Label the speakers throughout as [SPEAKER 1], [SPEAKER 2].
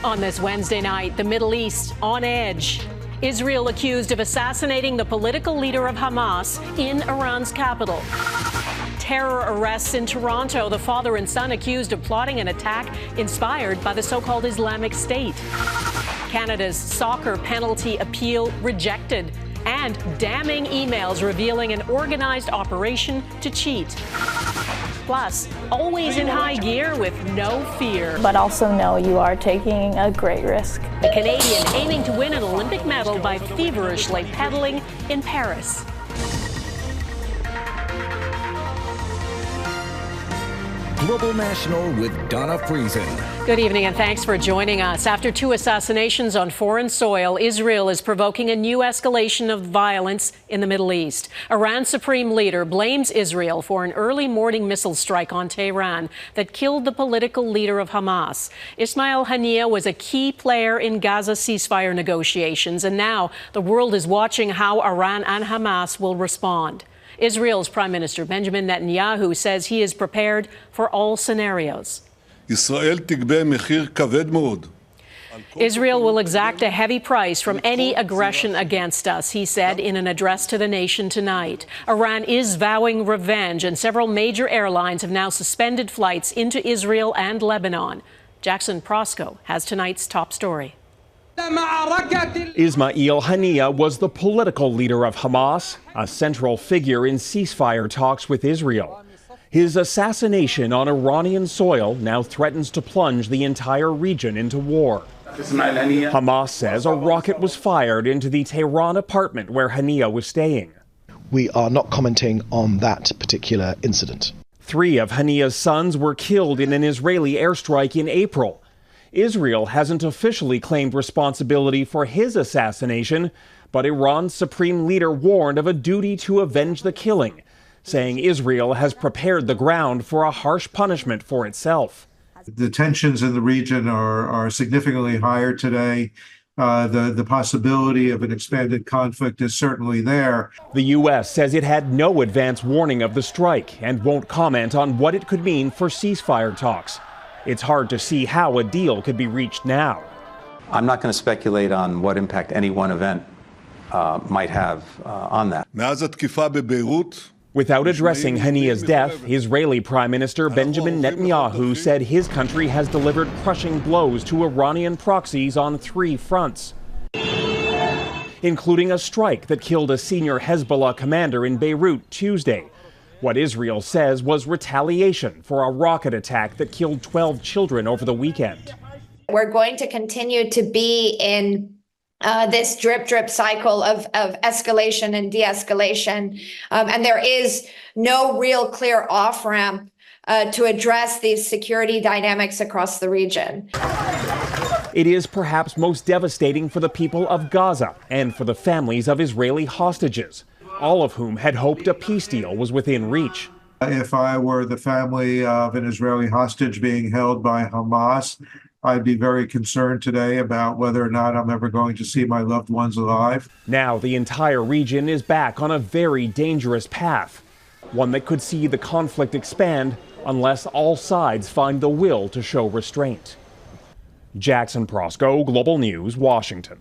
[SPEAKER 1] On this Wednesday night, the Middle East on edge. Israel accused of assassinating the political leader of Hamas in Iran's capital. Terror arrests in Toronto. The father and son accused of plotting an attack inspired by the so-called Islamic State. Canada's soccer penalty appeal rejected. And damning emails revealing an organized operation to cheat. Plus, always in high gear with no fear.
[SPEAKER 2] But also know you are taking a great risk.
[SPEAKER 1] The Canadian aiming to win an Olympic medal by feverishly pedaling in Paris.
[SPEAKER 3] Global National with Donna Friesen.
[SPEAKER 1] Good evening and thanks for joining us. After 2 assassinations on foreign soil, Israel is provoking a new escalation of violence in the Middle East. Iran's supreme leader blames Israel for an early morning missile strike on Tehran that killed the political leader of Hamas. Ismail Haniyeh was a key player in Gaza ceasefire negotiations, and now the world is watching how Iran and Hamas will respond. Israel's Prime Minister Benjamin Netanyahu says he is prepared for all scenarios.
[SPEAKER 4] Israel
[SPEAKER 1] will exact a heavy price from any aggression against us, he said in an address to the nation tonight. Iran is vowing revenge, and several major airlines have now suspended flights into Israel and Lebanon. Jackson Prosco has tonight's top story.
[SPEAKER 5] Ismail Haniyeh was the political leader of Hamas, a central figure in ceasefire talks with Israel. His assassination on Iranian soil now threatens to plunge the entire region into war. Hamas says a rocket was fired into the Tehran apartment where Haniyeh was staying.
[SPEAKER 6] We are not commenting on that particular incident.
[SPEAKER 5] 3 of Haniyeh's sons were killed in an Israeli airstrike in April. Israel hasn't officially claimed responsibility for his assassination, but Iran's supreme leader warned of a duty to avenge the killing, saying Israel has prepared the ground for a harsh punishment for itself.
[SPEAKER 7] The tensions in the region are significantly higher today. The possibility of an expanded conflict is certainly there.
[SPEAKER 5] The U.S. says it had no advance warning of the strike and won't comment on what it could mean for ceasefire talks. It's hard to see how a deal could be reached now.
[SPEAKER 8] I'm not going to speculate on what impact any one event might have on that.
[SPEAKER 5] Without addressing Haniyeh's death, Israeli Prime Minister Benjamin Netanyahu said his country has delivered crushing blows to Iranian proxies on 3 fronts, including a strike that killed a senior Hezbollah commander in Beirut Tuesday. What Israel says was retaliation for a rocket attack that killed 12 children over the weekend.
[SPEAKER 9] We're going to continue to be in this drip cycle of escalation and de-escalation. And there is no real clear off-ramp to address these security dynamics across the region.
[SPEAKER 5] It is perhaps most devastating for the people of Gaza and for the families of Israeli hostages, all of whom had hoped a peace deal was within reach.
[SPEAKER 7] If I were the family of an Israeli hostage being held by Hamas, I'd be very concerned today about whether or not I'm ever going to see my loved ones alive.
[SPEAKER 5] Now the entire region is back on a very dangerous path, one that could see the conflict expand unless all sides find the will to show restraint. Jackson Prosco, Global News, Washington.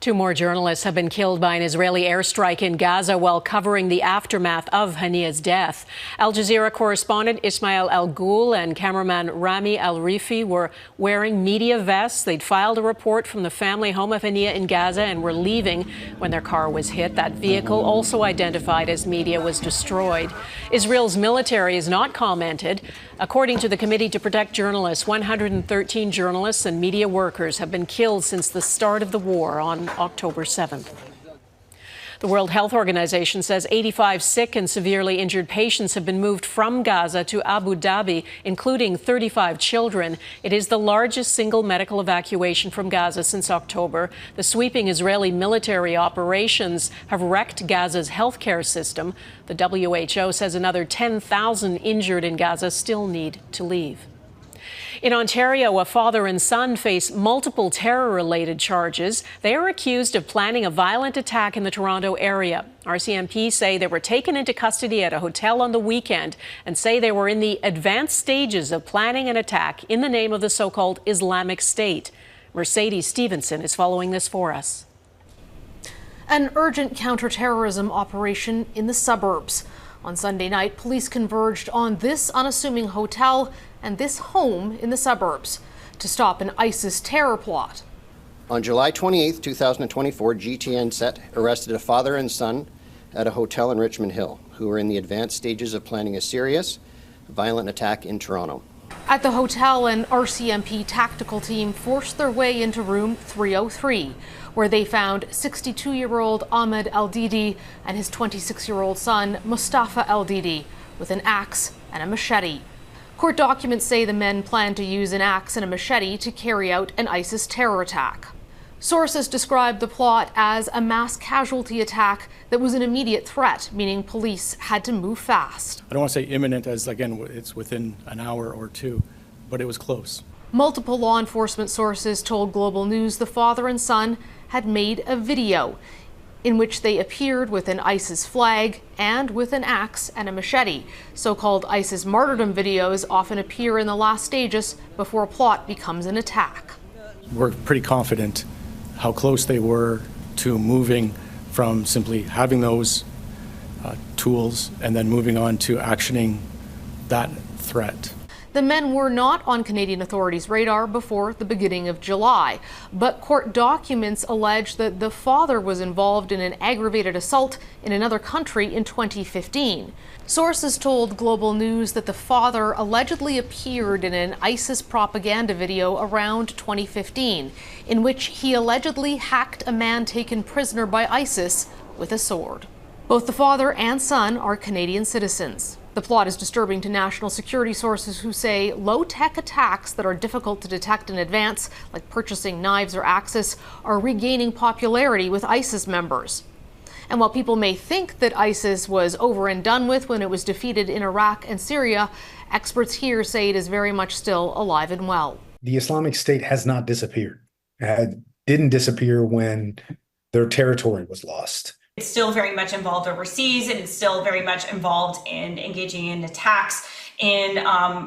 [SPEAKER 1] 2 more journalists have been killed by an Israeli airstrike in Gaza while covering the aftermath of Haniyeh's death. Al Jazeera correspondent Ismail Al-Ghul and cameraman Rami Al-Rifi were wearing media vests. They'd filed a report from the family home of Haniyeh in Gaza and were leaving when their car was hit. That vehicle, also identified as media, was destroyed. Israel's military has not commented. According to the Committee to Protect Journalists, 113 journalists and media workers have been killed since the start of the war on October 7th. The World Health Organization says 85 sick and severely injured patients have been moved from Gaza to Abu Dhabi, including 35 children. It is the largest single medical evacuation from Gaza since October. The sweeping Israeli military operations have wrecked Gaza's healthcare system. The WHO says another 10,000 injured in Gaza still need to leave. In Ontario, a father and son face multiple terror-related charges. They are accused of planning a violent attack in the Toronto area. RCMP say they were taken into custody at a hotel on the weekend and say they were in the advanced stages of planning an attack in the name of the so-called Islamic State. Mercedes Stevenson is following this for us.
[SPEAKER 4] An urgent counterterrorism operation in the suburbs. On Sunday night, police converged on this unassuming hotel and this home in the suburbs to stop an ISIS terror plot.
[SPEAKER 10] On July 28, 2024, GTN set arrested a father and son at a hotel in Richmond Hill who were in the advanced stages of planning a serious, violent attack in Toronto.
[SPEAKER 4] At the hotel, an RCMP tactical team forced their way into room 303, where they found 62-year-old Ahmed El-Didi and his 26-year-old son, Mustafa El-Didi, with an axe and a machete. Court documents say the men planned to use an axe and a machete to carry out an ISIS terror attack. Sources describe the plot as a mass casualty attack that was an immediate threat, meaning police had to move fast.
[SPEAKER 11] I don't want to say imminent as, again, it's within an hour or two, but it was close.
[SPEAKER 4] Multiple law enforcement sources told Global News the father and son had made a video in which they appeared with an ISIS flag and with an axe and a machete. So-called ISIS martyrdom videos often appear in the last stages before a plot becomes an attack.
[SPEAKER 11] We're pretty confident how close they were to moving from simply having those tools and then moving on to actioning that threat.
[SPEAKER 4] The men were not on Canadian authorities' radar before the beginning of July, but court documents allege that the father was involved in an aggravated assault in another country in 2015. Sources told Global News that the father allegedly appeared in an ISIS propaganda video around 2015, in which he allegedly hacked a man taken prisoner by ISIS with a sword. Both the father and son are Canadian citizens. The plot is disturbing to national security sources who say low-tech attacks that are difficult to detect in advance, like purchasing knives or axes, are regaining popularity with ISIS members. And while people may think that ISIS was over and done with when it was defeated in Iraq and Syria, experts here say it is very much still alive and well.
[SPEAKER 12] The Islamic State has not disappeared. It didn't disappear when their territory was lost.
[SPEAKER 13] It's still very much involved overseas, and it's still very much involved in engaging in attacks in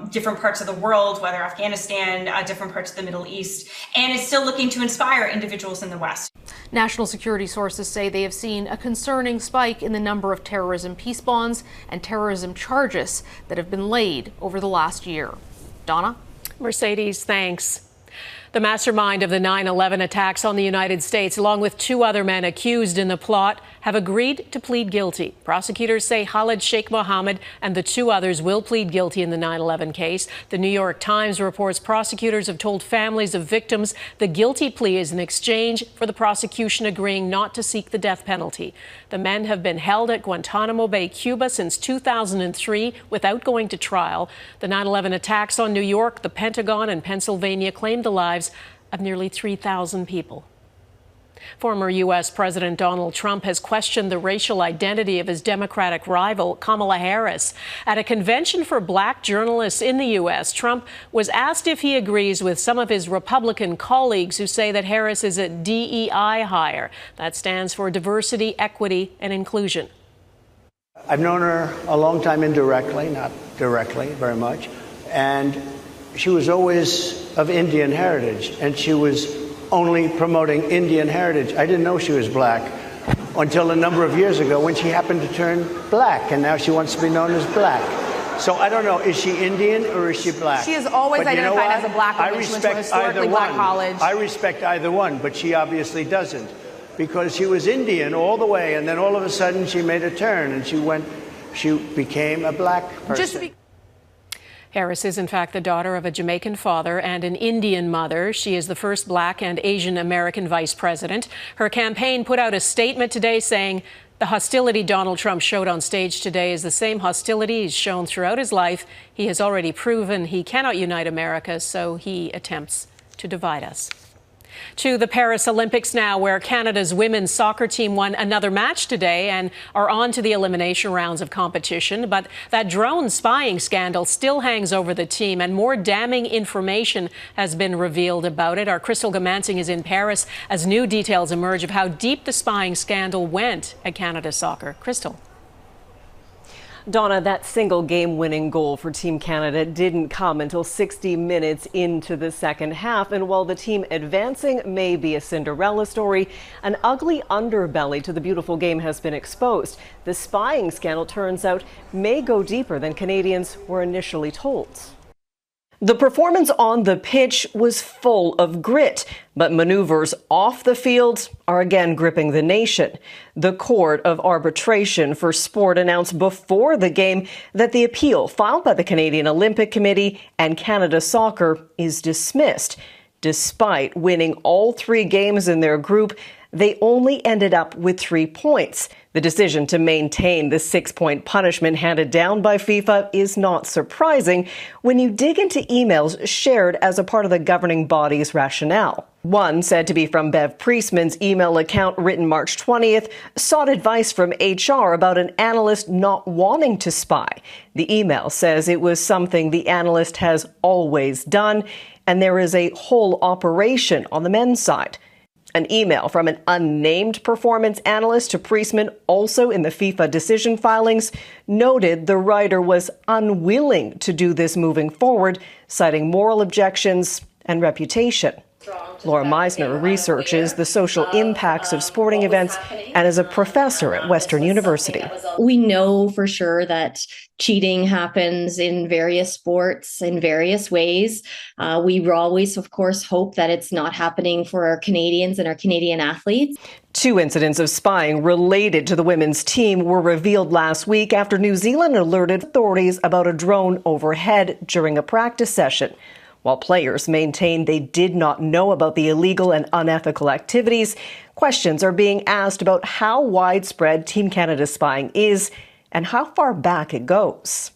[SPEAKER 13] different parts of the world, whether Afghanistan, different parts of the Middle East, and it's still looking to inspire individuals in the West.
[SPEAKER 4] National security sources say they have seen a concerning spike in the number of terrorism peace bonds and terrorism charges that have been laid over the last year. Donna?
[SPEAKER 1] Mercedes, thanks. The mastermind of the 9/11 attacks on the United States, along with two other men accused in the plot, have agreed to plead guilty. Prosecutors say Khalid Sheikh Mohammed and the two others will plead guilty in the 9/11 case. The New York Times reports prosecutors have told families of victims the guilty plea is in exchange for the prosecution agreeing not to seek the death penalty. The men have been held at Guantanamo Bay, Cuba since 2003 without going to trial. The 9/11 attacks on New York, the Pentagon, and Pennsylvania claimed the lives of nearly 3,000 people. Former U.S. President Donald Trump has questioned the racial identity of his Democratic rival, Kamala Harris. At a convention for black journalists in the U.S., Trump was asked if he agrees with some of his Republican colleagues who say that Harris is a DEI hire. That stands for diversity, equity, and inclusion.
[SPEAKER 14] I've known her a long time indirectly, not directly very much, and she was always of Indian heritage, and she was only promoting Indian heritage. I didn't know she was black until a number of years ago when she happened to turn black, and now she wants to be known as black. So I don't know, is she Indian or is she black?
[SPEAKER 15] She is always identified as a black woman.
[SPEAKER 14] I respect either one. I respect either one, but she obviously doesn't, because she was Indian all the way, and then all of a sudden she made a turn and she became a black person.
[SPEAKER 1] Harris is, in fact, the daughter of a Jamaican father and an Indian mother. She is the first black and Asian American vice president. Her campaign put out a statement today saying the hostility Donald Trump showed on stage today is the same hostility he's shown throughout his life. He has already proven he cannot unite America, so he attempts to divide us. To the Paris Olympics now, where Canada's women's soccer team won another match today and are on to the elimination rounds of competition. But that drone spying scandal still hangs over the team, and more damning information has been revealed about it. Our Crystal Gamansing is in Paris as new details emerge of how deep the spying scandal went at Canada Soccer. Crystal.
[SPEAKER 16] Donna, that single game-winning goal for Team Canada didn't come until 60 minutes into the second half. And while the team advancing may be a Cinderella story, an ugly underbelly to the beautiful game has been exposed. The spying scandal, turns out, may go deeper than Canadians were initially told. The performance on the pitch was full of grit, but maneuvers off the field are again gripping the nation. The Court of Arbitration for Sport announced before the game that the appeal filed by the Canadian Olympic Committee and Canada Soccer is dismissed. Despite winning all 3 games in their group, they only ended up with 3 points. The decision to maintain the 6-point punishment handed down by FIFA is not surprising when you dig into emails shared as a part of the governing body's rationale. One, said to be from Bev Priestman's email account written March 20th, sought advice from HR about an analyst not wanting to spy. The email says it was something the analyst has always done, and there is a whole operation on the men's side. An email from an unnamed performance analyst to Priestman, also in the FIFA decision filings, noted the writer was unwilling to do this moving forward, citing moral objections and reputation. Laura Meisner researches the social impacts of sporting events and is a professor at Western University.
[SPEAKER 17] We know for sure that cheating happens in various sports in various ways. We always, of course, hope that it's not happening for our Canadians and our Canadian athletes.
[SPEAKER 16] 2 incidents of spying related to the women's team were revealed last week after New Zealand alerted authorities about a drone overhead during a practice session. While players maintain they did not know about the illegal and unethical activities, questions are being asked about how widespread Team Canada spying is and how far back it goes.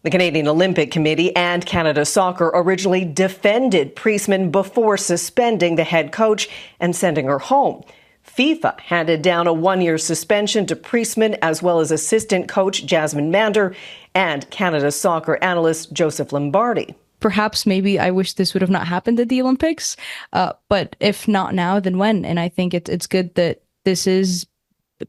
[SPEAKER 16] The Canadian Olympic Committee and Canada Soccer originally defended Priestman before suspending the head coach and sending her home. FIFA handed down a 1-year suspension to Priestman as well as assistant coach Jasmine Mander and Canada Soccer analyst Joseph Lombardi.
[SPEAKER 18] Perhaps maybe I wish this would have not happened at the Olympics, but if not now, then when? And I think it's good that this is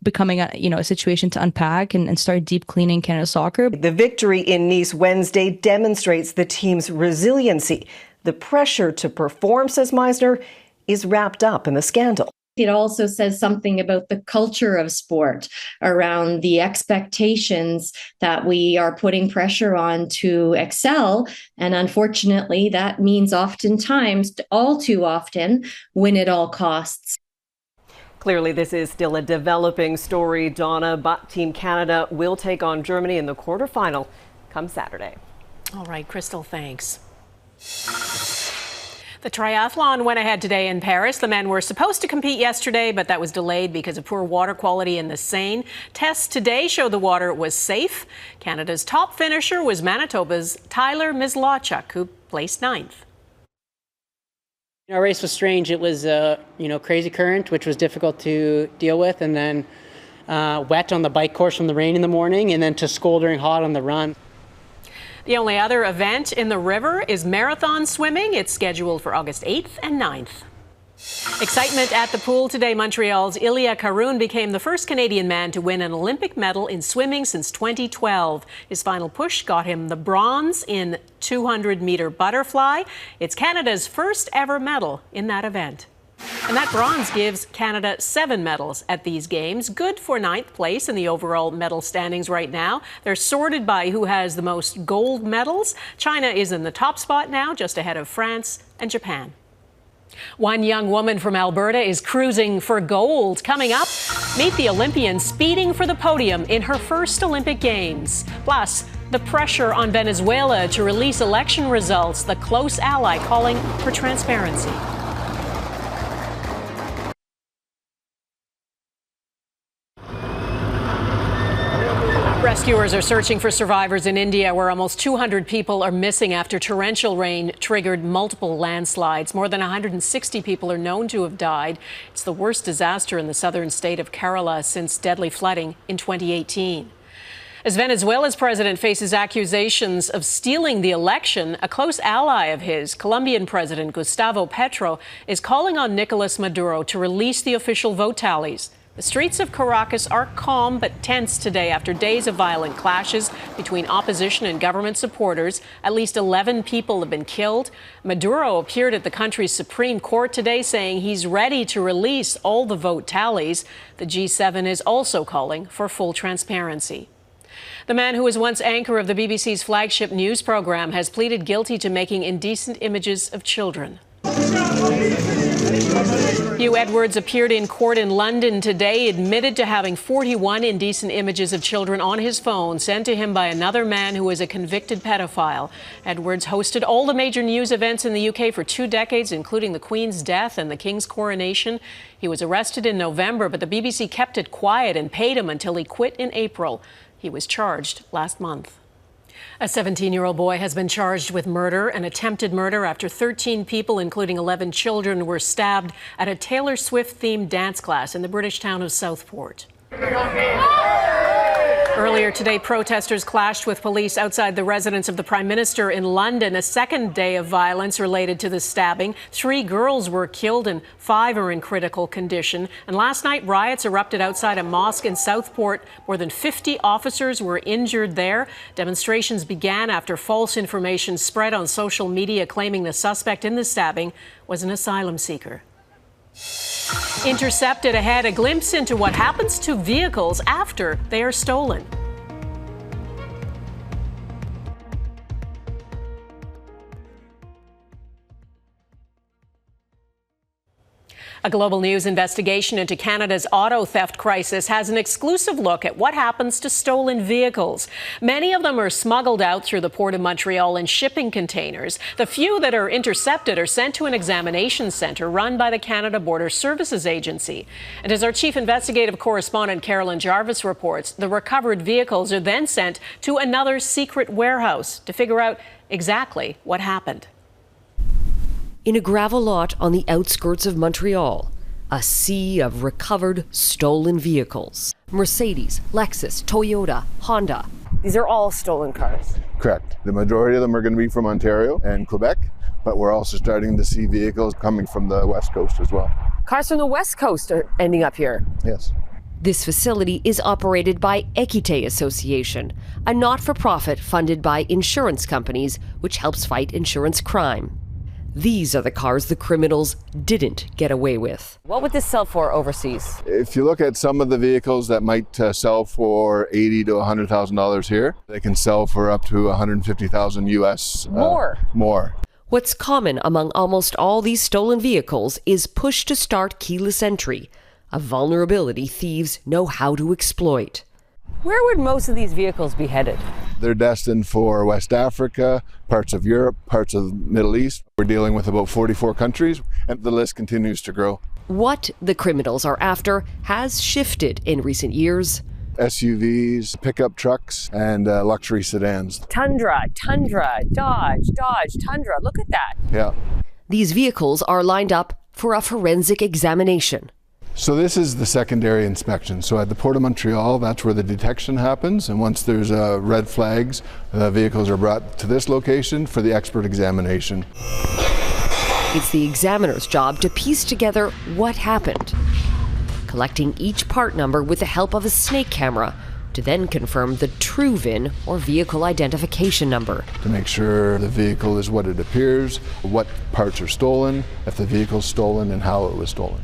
[SPEAKER 18] becoming a situation to unpack and start deep cleaning Canada Soccer.
[SPEAKER 16] The victory in Nice Wednesday demonstrates the team's resiliency. The pressure to perform, says Meisner, is wrapped up in the scandal.
[SPEAKER 17] It also says something about the culture of sport, around the expectations that we are putting pressure on to excel. And unfortunately, that means oftentimes, all too often, win at all costs.
[SPEAKER 16] Clearly, this is still a developing story, Donna, but Team Canada will take on Germany in the quarterfinal come Saturday.
[SPEAKER 1] All right, Crystal, thanks. The triathlon went ahead today in Paris. The men were supposed to compete yesterday, but that was delayed because of poor water quality in the Seine. Tests today show the water was safe. Canada's top finisher was Manitoba's Tyler Mislawchuk, who placed 9th.
[SPEAKER 19] Our race was strange. It was crazy current, which was difficult to deal with, and then wet on the bike course from the rain in the morning, and then to scoldering hot on the run.
[SPEAKER 1] The only other event in the river is marathon swimming. It's scheduled for August 8th and 9th. Excitement at the pool today. Montreal's Ilya Karoun became the first Canadian man to win an Olympic medal in swimming since 2012. His final push got him the bronze in 200-meter butterfly. It's Canada's first ever medal in that event. And that bronze gives Canada 7 medals at these games, good for 9th place in the overall medal standings right now. They're sorted by who has the most gold medals. China is in the top spot now, just ahead of France and Japan. One young woman from Alberta is cruising for gold. Coming up, meet the Olympian speeding for the podium in her first Olympic Games. Plus, the pressure on Venezuela to release election results, the close ally calling for transparency. Rescuers are searching for survivors in India, where almost 200 people are missing after torrential rain triggered multiple landslides. More than 160 people are known to have died. It's the worst disaster in the southern state of Kerala since deadly flooding in 2018. As Venezuela's president faces accusations of stealing the election, a close ally of his, Colombian President Gustavo Petro, is calling on Nicolas Maduro to release the official vote tallies. The streets of Caracas are calm but tense today after days of violent clashes between opposition and government supporters. At least 11 people have been killed. Maduro appeared at the country's Supreme Court today saying he's ready to release all the vote tallies. The G7 is also calling for full transparency. The man who was once anchor of the BBC's flagship news program has pleaded guilty to making indecent images of children. Hugh Edwards appeared in court in London today, admitted to having 41 indecent images of children on his phone sent to him by another man who is a convicted pedophile. Edwards hosted all the major news events in the UK for 2 decades, including the Queen's death and the King's coronation. He was arrested in November, but the BBC kept it quiet and paid him until he quit in April. He was charged last month. A 17-year-old boy has been charged with murder and attempted murder after 13 people, including 11 children, were stabbed at a Taylor Swift-themed dance class in the British town of Southport. Earlier today, protesters clashed with police outside the residence of the Prime Minister in London, a second day of violence related to the stabbing. 3 girls were killed and 5 are in critical condition. And last night, riots erupted outside a mosque in Southport. More than 50 officers were injured there. Demonstrations began after false information spread on social media claiming the suspect in the stabbing was an asylum seeker. Intercepted ahead, a glimpse into what happens to vehicles after they are stolen. A Global News investigation into Canada's auto theft crisis has an exclusive look at what happens to stolen vehicles. Many of them are smuggled out through the Port of Montreal in shipping containers. The few that are intercepted are sent to an examination centre run by the Canada Border Services Agency. And as our chief investigative correspondent Carolyn Jarvis reports, the recovered vehicles are then sent to another secret warehouse to figure out exactly what happened.
[SPEAKER 20] In a gravel lot on the outskirts of Montreal, a sea of recovered stolen vehicles. Mercedes, Lexus, Toyota, Honda. These are all stolen cars.
[SPEAKER 21] Correct. The majority of them are going to be from Ontario and Quebec, but we're also starting to see vehicles coming from the West Coast as well.
[SPEAKER 20] Cars from the West Coast are ending up here.
[SPEAKER 21] Yes.
[SPEAKER 20] This facility is operated by Equité Association, a not-for-profit funded by insurance companies, which helps fight insurance crime. These are the cars the criminals didn't get away with.
[SPEAKER 22] What would this sell for overseas?
[SPEAKER 21] If you look at some of the vehicles that might sell for $80,000 to $100,000 here, they can sell for up to $150,000 US. More.
[SPEAKER 20] What's common among almost all these stolen vehicles is push-to-start keyless entry, a vulnerability thieves know how to exploit.
[SPEAKER 22] Where would most of these vehicles be headed?
[SPEAKER 21] They're destined for West Africa, parts of Europe, parts of the Middle East. We're dealing with about 44 countries, and the list continues to grow.
[SPEAKER 20] What the criminals are after has shifted in recent years.
[SPEAKER 21] SUVs, pickup trucks, and luxury sedans.
[SPEAKER 22] Tundra, Dodge, Tundra. Look at that.
[SPEAKER 21] Yeah.
[SPEAKER 20] These vehicles are lined up for a forensic examination.
[SPEAKER 21] So this is the secondary inspection. So at the Port of Montreal, that's where the detection happens. And once there's red flags, the vehicles are brought to this location for the expert examination.
[SPEAKER 20] It's the examiner's job to piece together what happened, collecting each part number with the help of a snake camera to then confirm the true VIN or vehicle identification number.
[SPEAKER 21] To make sure the vehicle is what it appears, what parts are stolen, if the vehicle's stolen, and how it was stolen.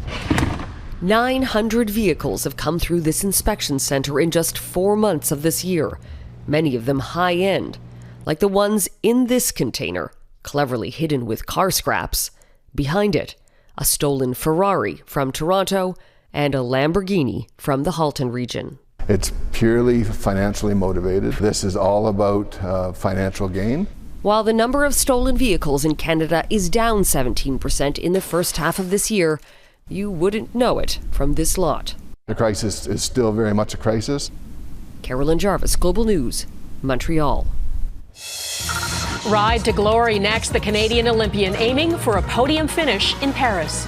[SPEAKER 20] 900 vehicles have come through this inspection center in just 4 months of this year, many of them high-end, like the ones in this container, cleverly hidden with car scraps. Behind it, a stolen Ferrari from Toronto and a Lamborghini from the Halton region.
[SPEAKER 21] It's purely financially motivated. This is all about financial gain.
[SPEAKER 20] While the number of stolen vehicles in Canada is down 17% in the first half of this year, you wouldn't know it from this lot.
[SPEAKER 21] The crisis is still very much a crisis.
[SPEAKER 20] Carolyn Jarvis, Global News, Montreal.
[SPEAKER 1] Ride to glory next. The Canadian Olympian aiming for a podium finish in Paris.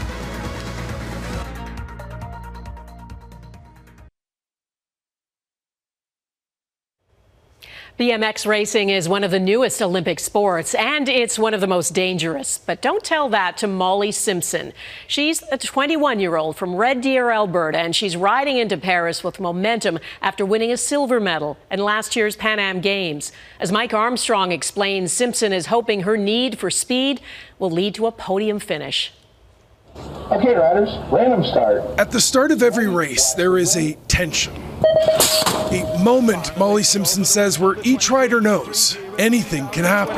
[SPEAKER 1] BMX racing is one of the newest Olympic sports, and it's one of the most dangerous. But don't tell that to Molly Simpson. She's a 21-year-old from Red Deer, Alberta, and she's riding into Paris with momentum after winning a silver medal in last year's Pan Am Games. As Mike Armstrong explains, Simpson is hoping her need for speed will lead to a podium finish.
[SPEAKER 2] Okay, riders, random start.
[SPEAKER 3] At the start of every race, there is a tension. A moment, Molly Simpson says, where each rider knows anything can happen.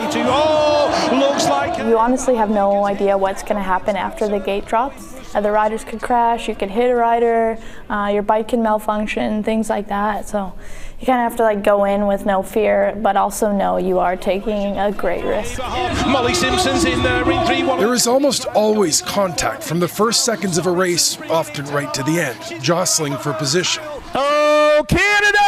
[SPEAKER 23] Looks like you honestly have no idea what's going to happen after the gate drops. The riders could crash, you could hit a rider, your bike can malfunction, things like that. So you kind of have to go in with no fear, but also know you are taking a great risk.
[SPEAKER 3] Molly Simpson's in there in 3-1. There is almost always contact from the first seconds of a race, often right to the end, jostling for position.
[SPEAKER 23] Oh, Canada!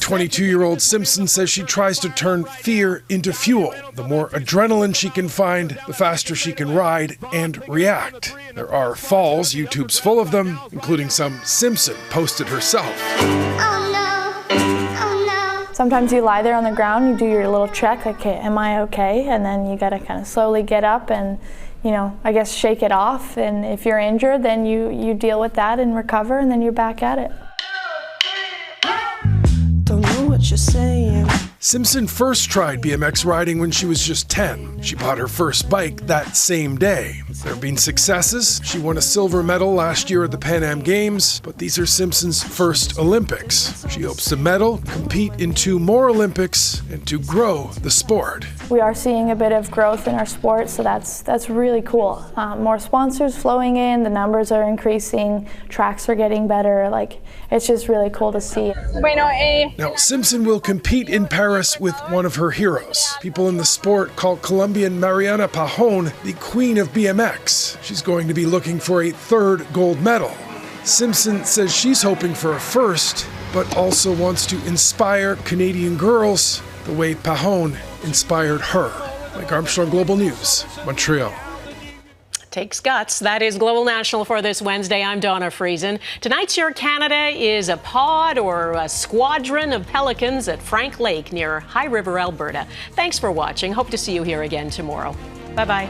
[SPEAKER 3] 22-year-old Simpson says she tries to turn fear into fuel. The more adrenaline she can find, the faster she can ride and react. There are falls, YouTube's full of them, including some Simpson posted herself.
[SPEAKER 23] Sometimes you lie there on the ground, you do your little check, okay, am I okay? And then you gotta kind of slowly get up and, I guess shake it off. And if you're injured, then you deal with that and recover, and then you're back at it.
[SPEAKER 3] Don't know what you're saying. Simpson first tried BMX riding when she was just 10. She bought her first bike that same day. There have been successes. She won a silver medal last year at the Pan Am Games, but these are Simpson's first Olympics. She hopes to medal, compete in 2 more Olympics, and to grow the sport.
[SPEAKER 23] We are seeing a bit of growth in our sport, so that's really cool. More sponsors flowing in, the numbers are increasing, tracks are getting better. It's just really cool to see.
[SPEAKER 3] Now, Simpson will compete in Paris with one of her heroes. People in the sport call Colombian Mariana Pajón the queen of BMX. She's going to be looking for a 3rd gold medal. Simpson says she's hoping for a first, but also wants to inspire Canadian girls the way Pajón inspired her. Mike Armstrong, Global News, Montreal.
[SPEAKER 1] Takes guts. That is Global National for this Wednesday. I'm Donna Friesen. Tonight's Your Canada is a pod or a squadron of pelicans at Frank Lake near High River, Alberta. Thanks for watching. Hope to see you here again tomorrow. Bye-bye.